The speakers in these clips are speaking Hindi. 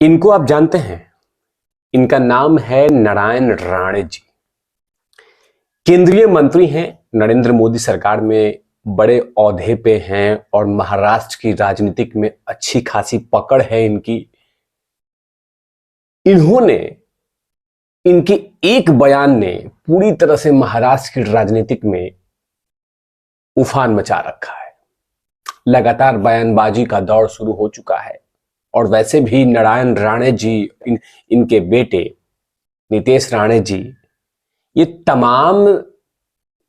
इनको आप जानते हैं? इनका नाम है नारायण राणे जी। केंद्रीय मंत्री हैं, नरेंद्र मोदी सरकार में बड़े ओहदे पे हैं और महाराष्ट्र की राजनीतिक में अच्छी खासी पकड़ है इनकी। इन्होंने इनके एक बयान ने पूरी तरह से महाराष्ट्र की राजनीतिक में उफान मचा रखा है। लगातार बयानबाजी का दौर शुरू हो चुका है और वैसे भी नारायण राणे जी, इनके बेटे नितेश राणे जी, ये तमाम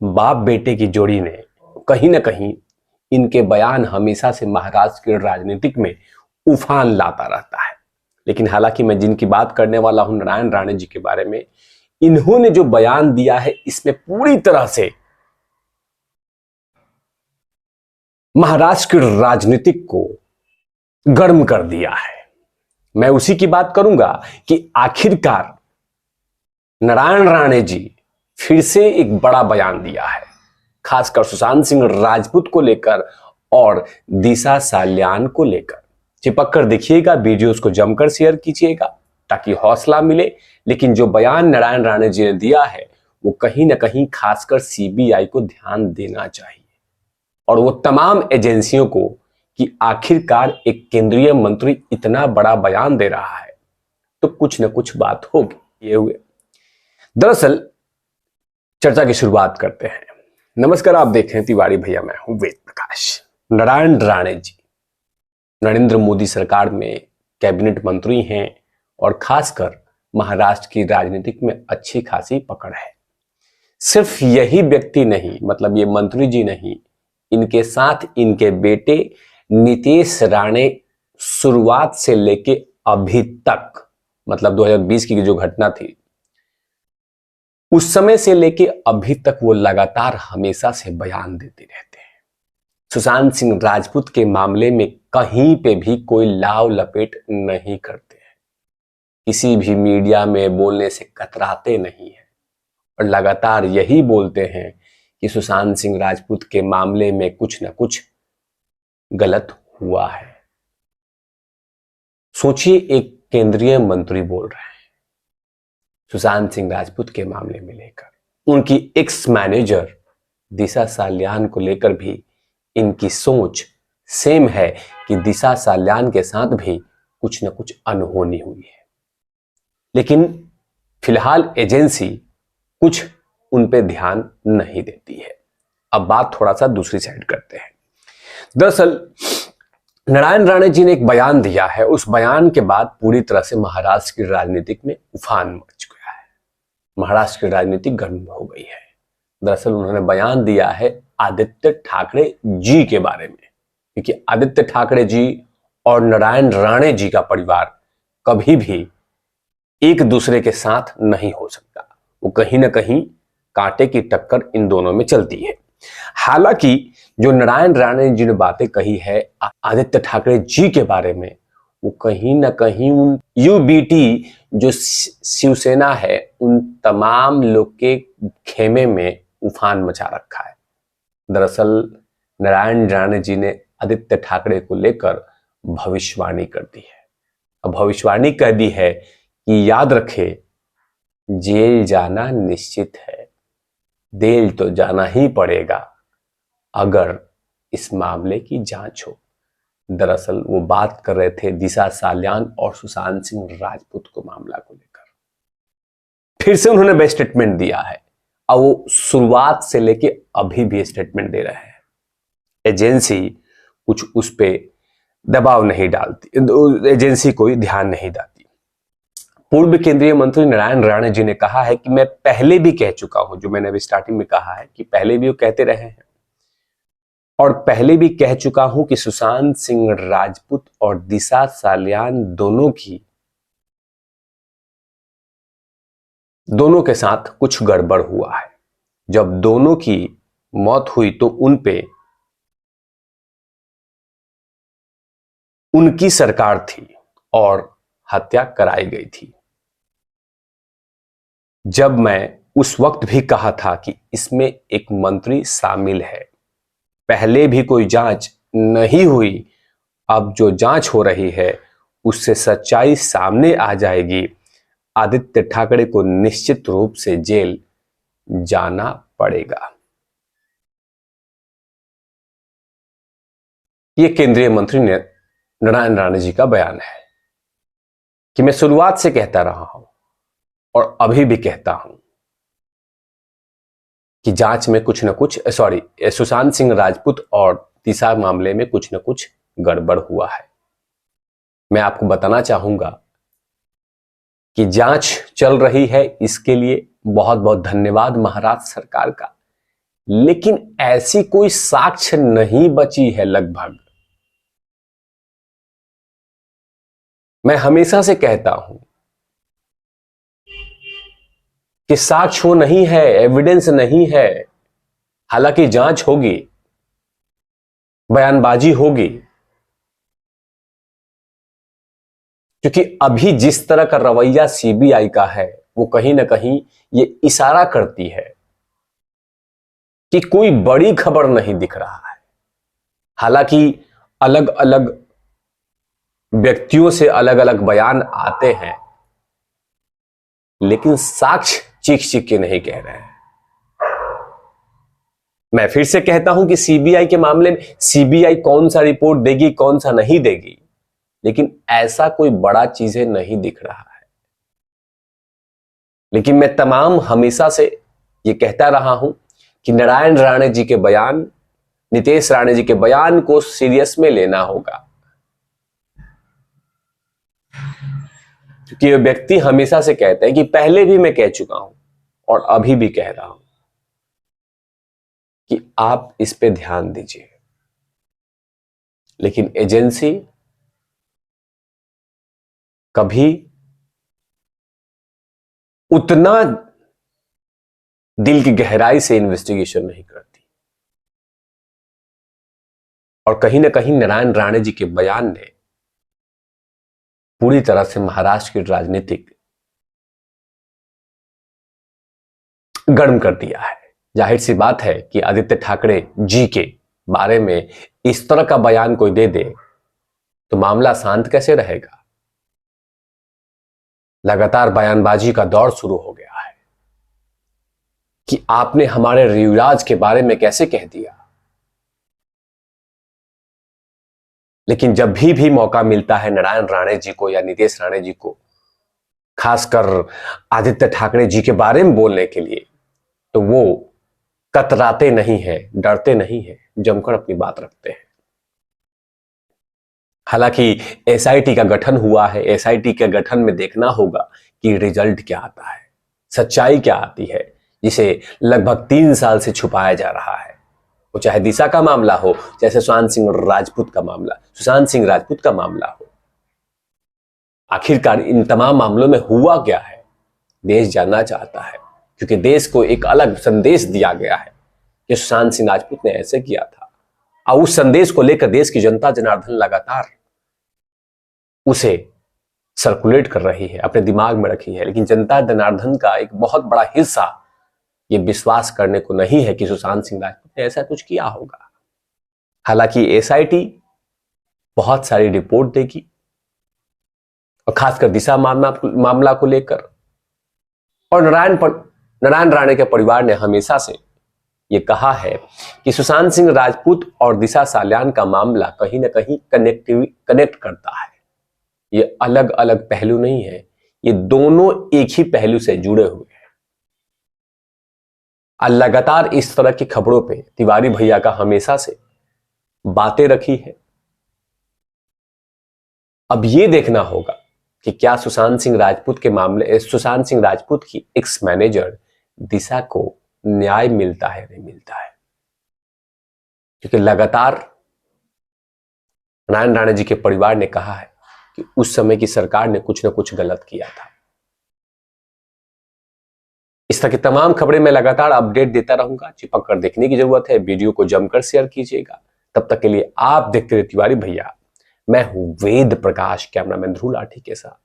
बाप बेटे की जोड़ी ने कहीं ना कहीं इनके बयान हमेशा से महाराष्ट्र की राजनीतिक में उफान लाता रहता है। लेकिन हालांकि मैं जिनकी बात करने वाला हूं नारायण राणे जी के बारे में, इन्होंने जो बयान दिया है इसमें पूरी तरह से महाराष्ट्र की राजनीतिक को गर्म कर दिया है। मैं उसी की बात करूंगा कि आखिरकार नारायण राणे जी फिर से एक बड़ा बयान दिया है, खासकर सुशांत सिंह राजपूत को लेकर और दिशा साल्यान को लेकर। चिपक कर देखिएगा, वीडियोस को जमकर शेयर कीजिएगा ताकि हौसला मिले। लेकिन जो बयान नारायण राणे जी ने दिया है वो कहीं ना कहीं खासकर सीबीआई को ध्यान देना चाहिए और वो तमाम एजेंसियों को कि आखिरकार एक केंद्रीय मंत्री इतना बड़ा बयान दे रहा है तो कुछ न कुछ बात होगी। ये हुए दरअसल चर्चा की शुरुआत करते हैं। नमस्कार, आप देख रहे हैं तिवारी भैया, मैं हूं वेद प्रकाश। नारायण राणे जी नरेंद्र मोदी सरकार में कैबिनेट मंत्री हैं और खासकर महाराष्ट्र की राजनीतिक में अच्छी खासी पकड़ है। सिर्फ यही व्यक्ति नहीं, मतलब ये मंत्री जी नहीं, इनके साथ इनके बेटे नितेश राणे शुरुआत से लेके अभी तक, मतलब 2020 की जो घटना थी उस समय से लेके अभी तक वो लगातार हमेशा से बयान देते रहते हैं। सुशांत सिंह राजपूत के मामले में कहीं पे भी कोई लाव लपेट नहीं करते हैं, किसी भी मीडिया में बोलने से कतराते नहीं हैं और लगातार यही बोलते हैं कि सुशांत सिंह राजपूत के मामले में कुछ न कुछ गलत हुआ है। सोचिए, एक केंद्रीय मंत्री बोल रहे हैं सुशांत सिंह राजपूत के मामले में लेकर। उनकी एक्स मैनेजर दिशा साल्यान को लेकर भी इनकी सोच सेम है कि दिशा साल्यान के साथ भी कुछ न कुछ अनहोनी हुई है। लेकिन फिलहाल एजेंसी कुछ उन पे ध्यान नहीं देती है। अब बात थोड़ा सा दूसरी साइड करते हैं। दरअसल नारायण राणे जी ने एक बयान दिया है, उस बयान के बाद पूरी तरह से महाराष्ट्र की राजनीतिक में उफान मच गया है। महाराष्ट्र की राजनीति गर्म हो गई है। दरअसल उन्होंने बयान दिया है आदित्य ठाकरे जी के बारे में, क्योंकि आदित्य ठाकरे जी और नारायण राणे जी का परिवार कभी भी एक दूसरे के साथ नहीं हो सकता। वो कहीं ना कहीं कांटे की टक्कर इन दोनों में चलती है। हालांकि जो नारायण राणे जी ने बातें कही है आदित्य ठाकरे जी के बारे में, वो कहीं ना कहीं उन यूबीटी जो शिवसेना है उन तमाम लोग के खेमे में उफान मचा रखा है। दरअसल नारायण राणे जी ने आदित्य ठाकरे को लेकर भविष्यवाणी कर दी है। अब भविष्यवाणी कह दी है कि याद रखे, जेल जाना निश्चित है, जेल तो जाना ही पड़ेगा अगर इस मामले की जांच हो। दरअसल वो बात कर रहे थे दिशा साल्यान और सुशांत सिंह राजपूत को मामला को लेकर। फिर से उन्होंने वह स्टेटमेंट दिया है और वो शुरुआत से लेके अभी भी स्टेटमेंट दे रहे हैं। एजेंसी कुछ उस पे दबाव नहीं डालती, एजेंसी कोई ध्यान नहीं देती। पूर्व केंद्रीय मंत्री नारायण राणे जी ने कहा है कि मैं पहले भी कह चुका हूं, जो मैंने अभी स्टार्टिंग में कहा है कि पहले भी वो कहते रहे हैं और पहले भी कह चुका हूं कि सुशांत सिंह राजपूत और दिशा साल्यान दोनों के साथ कुछ गड़बड़ हुआ है। जब दोनों की मौत हुई तो उन पे उनकी सरकार थी और हत्या कराई गई थी। जब मैं उस वक्त भी कहा था कि इसमें एक मंत्री शामिल है, पहले भी कोई जांच नहीं हुई, अब जो जांच हो रही है उससे सच्चाई सामने आ जाएगी, आदित्य ठाकरे को निश्चित रूप से जेल जाना पड़ेगा। यह केंद्रीय मंत्री नारायण राणे जी का बयान है कि मैं शुरुआत से कहता रहा हूं और अभी भी कहता हूं कि जांच में कुछ न कुछ सुशांत सिंह राजपूत और दिशा मामले में कुछ न कुछ गड़बड़ हुआ है। मैं आपको बताना चाहूंगा कि जांच चल रही है, इसके लिए बहुत बहुत धन्यवाद महाराष्ट्र सरकार का, लेकिन ऐसी कोई साक्ष्य नहीं बची है। लगभग मैं हमेशा से कहता हूं कि साक्ष्य वो नहीं है, एविडेंस नहीं है। हालांकि जांच होगी, बयानबाजी होगी, क्योंकि अभी जिस तरह का रवैया सीबीआई का है वो कहीं ना कहीं ये इशारा करती है कि कोई बड़ी खबर नहीं दिख रहा है। हालांकि अलग अलग व्यक्तियों से अलग अलग बयान आते हैं, लेकिन साक्ष्य चीख चीख के नहीं कह रहे हैं। मैं फिर से कहता हूं कि सीबीआई के मामले में सीबीआई कौन सा रिपोर्ट देगी, कौन सा नहीं देगी, लेकिन ऐसा कोई बड़ा चीजें नहीं दिख रहा है। लेकिन मैं तमाम हमेशा से ये कहता रहा हूं कि नारायण राणे जी के बयान, नितेश राणे जी के बयान को सीरियस में लेना होगा, क्योंकि ये व्यक्ति हमेशा से कहते हैं कि पहले भी मैं कह चुका हूं और अभी भी कह रहा हूं कि आप इस पे ध्यान दीजिए। लेकिन एजेंसी कभी उतना दिल की गहराई से इन्वेस्टिगेशन नहीं करती, और कहीं ना कहीं नारायण राणे जी के बयान ने पूरी तरह से महाराष्ट्र की राजनीतिक गर्म कर दिया है। जाहिर सी बात है कि आदित्य ठाकरे जी के बारे में इस तरह का बयान कोई दे दे तो मामला शांत कैसे रहेगा। लगातार बयानबाजी का दौर शुरू हो गया है कि आपने हमारे युवराज के बारे में कैसे कह दिया। लेकिन जब भी मौका मिलता है नारायण राणे जी को या नितेश राणे जी को, खासकर आदित्य ठाकरे जी के बारे में बोलने के लिए, तो वो कतराते नहीं हैं, डरते नहीं हैं, जमकर अपनी बात रखते हैं। हालांकि एसआईटी का गठन हुआ है, एसआईटी के गठन में देखना होगा कि रिजल्ट क्या आता है, सच्चाई क्या आती है, जिसे लगभग 3 साल से छुपाया जा रहा है। वो चाहे दिशा का मामला हो, चाहे सुशांत सिंह राजपूत का मामला हो। आखिरकार इन तमाम मामलों में हुआ क्या है, देश जानना चाहता है, क्योंकि देश को एक अलग संदेश दिया गया है कि सुशांत सिंह राजपूत ने ऐसे किया था, और उस संदेश को लेकर देश की जनता जनार्दन लगातार उसे सर्कुलेट कर रही है, अपने दिमाग में रखी है। लेकिन जनता जनार्दन का एक बहुत बड़ा हिस्सा ये विश्वास करने को नहीं है कि सुशांत सिंह राजपूत ने ऐसा कुछ किया होगा। हालांकि एसआईटी बहुत सारी रिपोर्ट देगी, और खासकर दिशा मामला को लेकर, और नारायण राणे के परिवार ने हमेशा से ये कहा है कि सुशांत सिंह राजपूत और दिशा साल्यान का मामला कहीं ना कहीं कनेक्ट करता है। ये अलग अलग पहलू नहीं है, ये दोनों एक ही पहलू से जुड़े हुए हैं। लगातार इस तरह की खबरों पे तिवारी भैया का हमेशा से बातें रखी है। अब ये देखना होगा कि क्या सुशांत सिंह राजपूत की एक्स मैनेजर दिशा को न्याय मिलता है, नहीं मिलता है, क्योंकि लगातार नारायण राणे जी के परिवार ने कहा है कि उस समय की सरकार ने कुछ न कुछ गलत किया था। इस तरह की तमाम खबरें मैं लगातार अपडेट देता रहूंगा, चिपक कर देखने की जरूरत है। वीडियो को जमकर शेयर कीजिएगा। तब तक के लिए आप देखते रहिए तिवारी भैया। मैं हूं वेद प्रकाश, कैमरामैन ध्रुव लाठी के साथ।